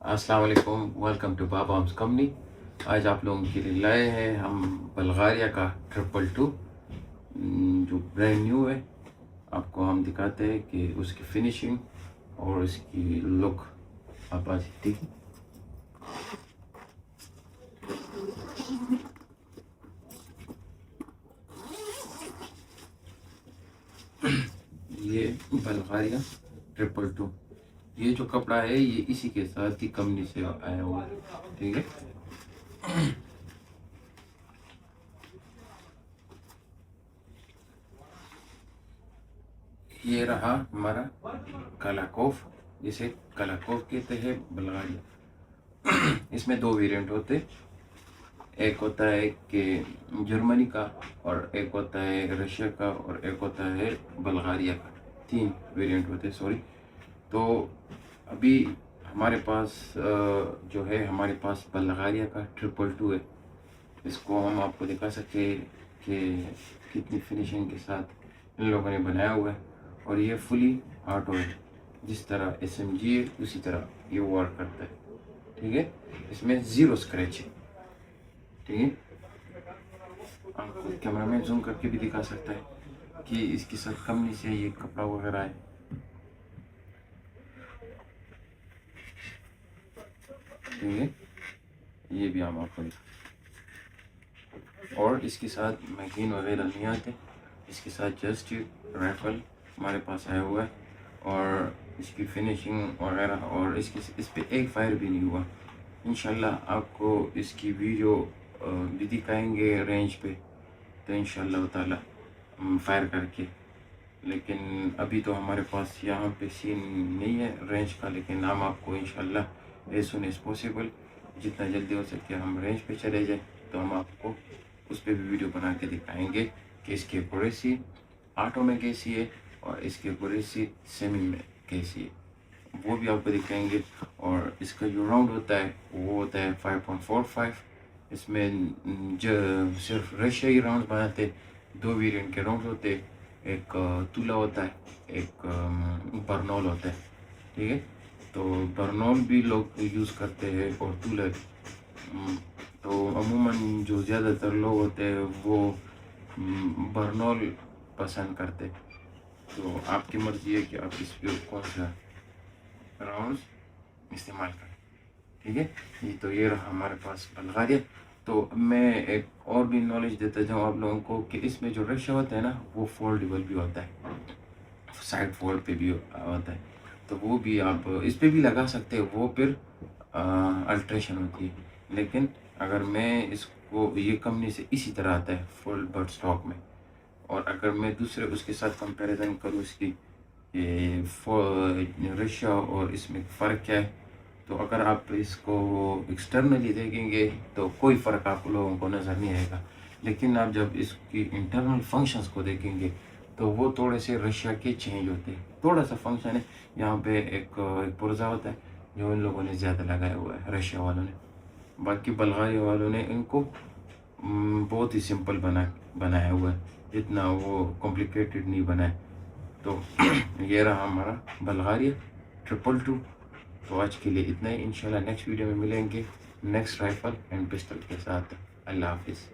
السلام علیکم، welcome to بابا آرمز کمپنی۔ آج آپ لوگوں کے لیے لائے ہیں ہم بلغاریہ کا 222 جو برینڈ نیو ہے۔ آپ کو ہم دکھاتے ہیں کہ اس کی فنیشنگ اور اس کی لک آپ آج دیکھیں۔ یہ بلغاریہ 222، یہ جو کپڑا ہے یہ اسی کے ساتھ ہی کمپنی سے آیا ہوا ہے، ٹھیک ہے۔ یہ رہا ہمارا کلاکوف، جسے کلاکوف کہتے ہیں بلغاریہ۔ اس میں دو ویرینٹ ہوتے، ایک ہوتا ہے کہ جرمنی کا، اور ایک ہوتا ہے رشیا کا، اور ایک ہوتا ہے بلغاریہ کا۔ تین ویرینٹ ہوتے، سوری۔ تو ابھی ہمارے پاس جو ہے ہمارے پاس بلغاریہ کا 222 ہے۔ اس کو ہم آپ کو دکھا سکتے ہیں کہ کتنی فنیشنگ کے ساتھ ان لوگوں نے بنایا ہوا ہے، اور یہ فلی آٹو ہے، جس طرح SMG ہے اسی طرح یہ ورک کرتا ہے، ٹھیک ہے۔ اس میں 0 اسکریچ ہے، ٹھیک ہے۔ آپ کو کیمرہ مین زوم کر کے بھی دکھا سکتا ہے کہ اس کے ساتھ کمپنی سے یہ کپڑا وغیرہ ہے، ٹھیک ہے۔ یہ بھی ہم آپ کو دکھا، اور اس کے ساتھ میگزین وغیرہ نہیں آتے، اس کے ساتھ جسٹ رائفل ہمارے پاس آیا ہوا ہے، اور اس کی فنیشنگ وغیرہ، اور اس پہ ایک فائر بھی نہیں ہوا۔ انشاءاللہ آپ کو اس کی ویڈیو بھی دکھائیں گے رینج پہ، تو انشاءاللہ تعالی فائر کر کے۔ لیکن ابھی تو ہمارے پاس یہاں پہ سین نہیں ہے رینج کا، لیکن ہم آپ کو انشاءاللہ ایز سون ایز پاسبل، جتنا جلدی ہو سکے ہم رینج پہ چلے جائیں، تو ہم آپ کو اس پہ بھی ویڈیو بنا کے دکھائیں گے کہ اس کی ایکوریسی آٹو میں کیسی ہے، اور اس کی ایکوریسی سیمی میں کیسی ہے، وہ بھی آپ کو دکھائیں گے۔ اور اس کا جو راؤنڈ ہوتا ہے وہ ہوتا ہے 5.45۔ اس میں جو صرف رشیائی راؤنڈ بناتے، دو ویرینٹ کے راؤنڈ ہوتے، ایک تولا ہوتا ہے، ایک برنول ہوتا ہے، ٹھیک ہے۔ تو برنول بھی لوگ یوز کرتے ہیں اور تولا بھی۔ تو عموماً جو زیادہ تر لوگ ہوتے ہیں وہ برنول پسند کرتے، تو آپ کی مرضی ہے کہ آپ اس پہ کون سا راؤنڈز استعمال کریں، ٹھیک ہے۔ تو یہ رہا ہمارے پاس بلغاریہ۔ تو میں ایک اور بھی نالج دیتا جاؤں آپ لوگوں کو کہ اس میں جو رشیا ہوتا ہے نا، وہ فولڈیبل بھی ہوتا ہے، سائڈ فولڈ پہ بھی ہوتا ہے، تو وہ بھی آپ اس پہ بھی لگا سکتے ہیں، وہ پھر الٹریشن ہوتی ہے۔ لیکن اگر میں اس کو، یہ کمپنی سے اسی طرح آتا ہے فولڈ بٹ اسٹاک میں، اور اگر میں دوسرے اس کے ساتھ کمپیریزن کروں اس کی رشیا اور اس میں فرق کیا ہے، تو اگر آپ اس کو ایکسٹرنلی دیکھیں گے تو کوئی فرق آپ لوگوں کو نظر نہیں آئے گا، لیکن آپ جب اس کی انٹرنل فنکشنز کو دیکھیں گے تو وہ تھوڑے سے رشیا کے چینج ہوتے ہیں۔ تھوڑا سا فنکشن ہے، یہاں پہ ایک پرزا ہوتا ہے جو ان لوگوں نے زیادہ لگایا ہوا ہے رشیا والوں نے، باقی بلغاریہ والوں نے ان کو بہت ہی سمپل بنایا ہوا ہے، جتنا وہ کمپلیکیٹڈ نہیں بنائے۔ تو یہ رہا ہمارا بلغاریہ 222۔ تو آج کے لیے اتنا ہی، انشاءاللہ نیکسٹ ویڈیو میں ملیں گے نیکسٹ رائفل اینڈ پسٹل کے ساتھ۔ اللہ حافظ۔